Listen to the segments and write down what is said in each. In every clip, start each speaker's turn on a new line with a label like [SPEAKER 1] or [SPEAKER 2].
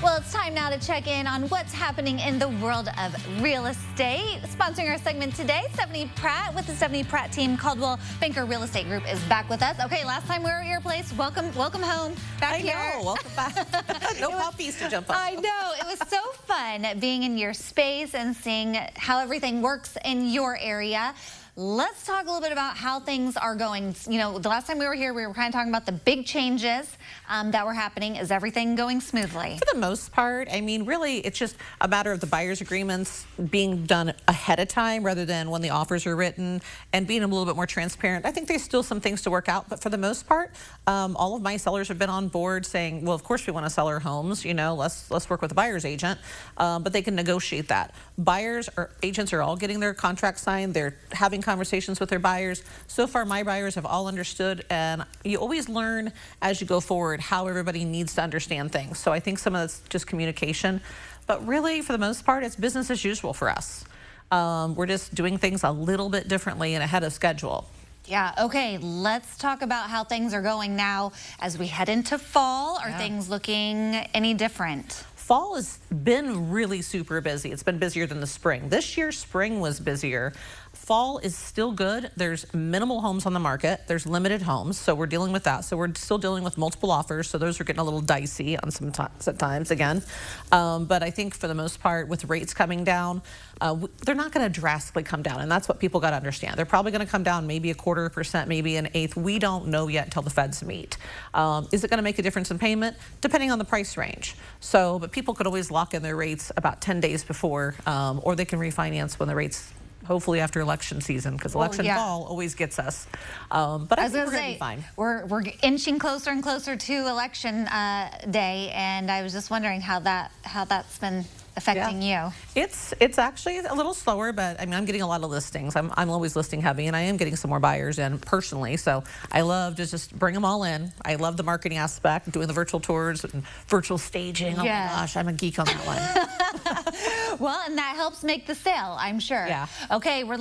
[SPEAKER 1] Well, it's time now to check in on what's happening in the world of real estate. Sponsoring our segment today, Stefanie Pratt with the Stefanie Pratt team. Coldwell Banker Real Estate Group is back with us. Okay, last time we were at your place. Welcome home back here.
[SPEAKER 2] I know, welcome back. No puppies to jump on.
[SPEAKER 1] I know, it was so fun being in your space and seeing how everything works in your area. Let's talk a little bit about how things are going. You know, the last time we were here, we were kind of talking about the big changes that were happening. Is everything going smoothly?
[SPEAKER 2] For the most part, I mean, really, it's just a matter of the buyer's agreements being done ahead of time rather than when the offers are written, and being a little bit more transparent. I think there's still some things to work out, but for the most part, all of my sellers have been on board saying, well, of course we want to sell our homes, you know, let's work with the buyer's agent, but they can negotiate that. Buyers or agents are all getting their contract signed. They're having conversations with their buyers. So far, my buyers have all understood, and you always learn as you go forward how everybody needs to understand things. So I think some of that's just communication, but really, for the most part, it's business as usual for us. We're just doing things a little bit differently and ahead of schedule.
[SPEAKER 1] Yeah, okay, let's talk about how things are going now as we head into fall. Are things looking any different?
[SPEAKER 2] Fall has been really super busy. It's been busier than the spring. This year, spring was busier. Fall is still good. There's minimal homes on the market. There's limited homes, so we're dealing with that. So we're still dealing with multiple offers, so those are getting a little dicey on some at times again. But I think for the most part, with rates coming down, they're not going to drastically come down, and that's what people got to understand. They're probably going to come down maybe 1/4%, maybe 1/8. We don't know yet until the Feds meet. Is it going to make a difference in payment? Depending on the price range. So, but people could always lock in their rates about 10 days before, or they can refinance when the rates, hopefully after election season, because election fall always gets us. But I think we're going to be fine.
[SPEAKER 1] We're inching closer and closer to election day, and I was just wondering how that's been affecting you.
[SPEAKER 2] It's actually a little slower, but I mean, I'm getting a lot of listings. I'm always listing heavy, and I am getting some more buyers in personally. So I love to just bring them all in. I love the marketing aspect, doing the virtual tours and virtual staging. Oh my gosh, I'm a geek on that one.
[SPEAKER 1] Well, and that helps make the sale, I'm sure.
[SPEAKER 2] Yeah.
[SPEAKER 1] Okay, we're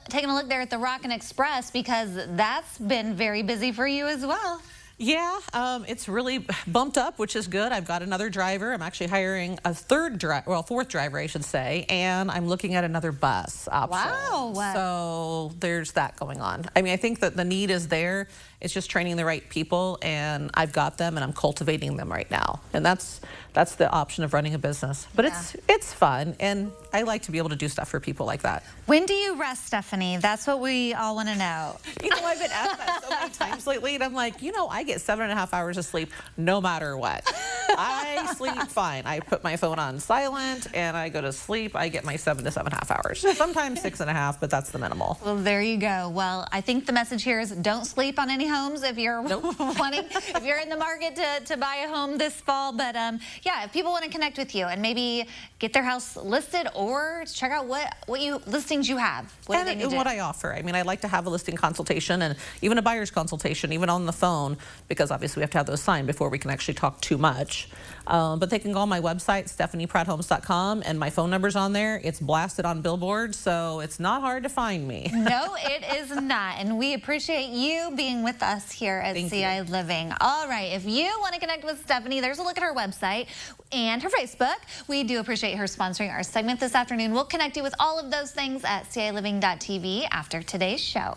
[SPEAKER 1] taking a look there at the Rockin' Express, because that's been very busy for you as well.
[SPEAKER 2] Yeah, it's really bumped up, which is good. I've got another driver. I'm actually hiring a fourth driver, I should say, and I'm looking at another bus option.
[SPEAKER 1] Wow.
[SPEAKER 2] So there's that going on. I mean, I think that the need is there. It's just training the right people, and I've got them, and I'm cultivating them right now. And that's the option of running a business. But it's fun, and I like to be able to do stuff for people like that.
[SPEAKER 1] When do you rest, Stefanie? That's what we all want to know.
[SPEAKER 2] You know, I've been asked that so many times lately, and I'm like, you know, I get 7.5 hours of sleep no matter what. I sleep fine. I put my phone on silent, and I go to sleep. I get my 7 to 7.5 hours. Sometimes 6.5, but that's the minimal.
[SPEAKER 1] Well, there you go. Well, I think the message here is don't sleep on any homes if you're if you're in the market to buy a home this fall. But yeah, if people want to connect with you and maybe get their house listed or check out what listings you have, what
[SPEAKER 2] I offer. I mean, I like to have a listing consultation and even a buyer's consultation, even on the phone, because obviously we have to have those signed before we can actually talk too much. But they can go on my website, StefaniePrattHomes.com, and my phone number's on there. It's blasted on billboards, so it's not hard to find me.
[SPEAKER 1] No, it is not. And we appreciate you being with us here at ciLiving. All right, if you want to connect with Stefanie, there's a look at her website and her Facebook. We do appreciate her sponsoring our segment this afternoon. We'll connect you with all of those things at ciLiving.tv after today's show.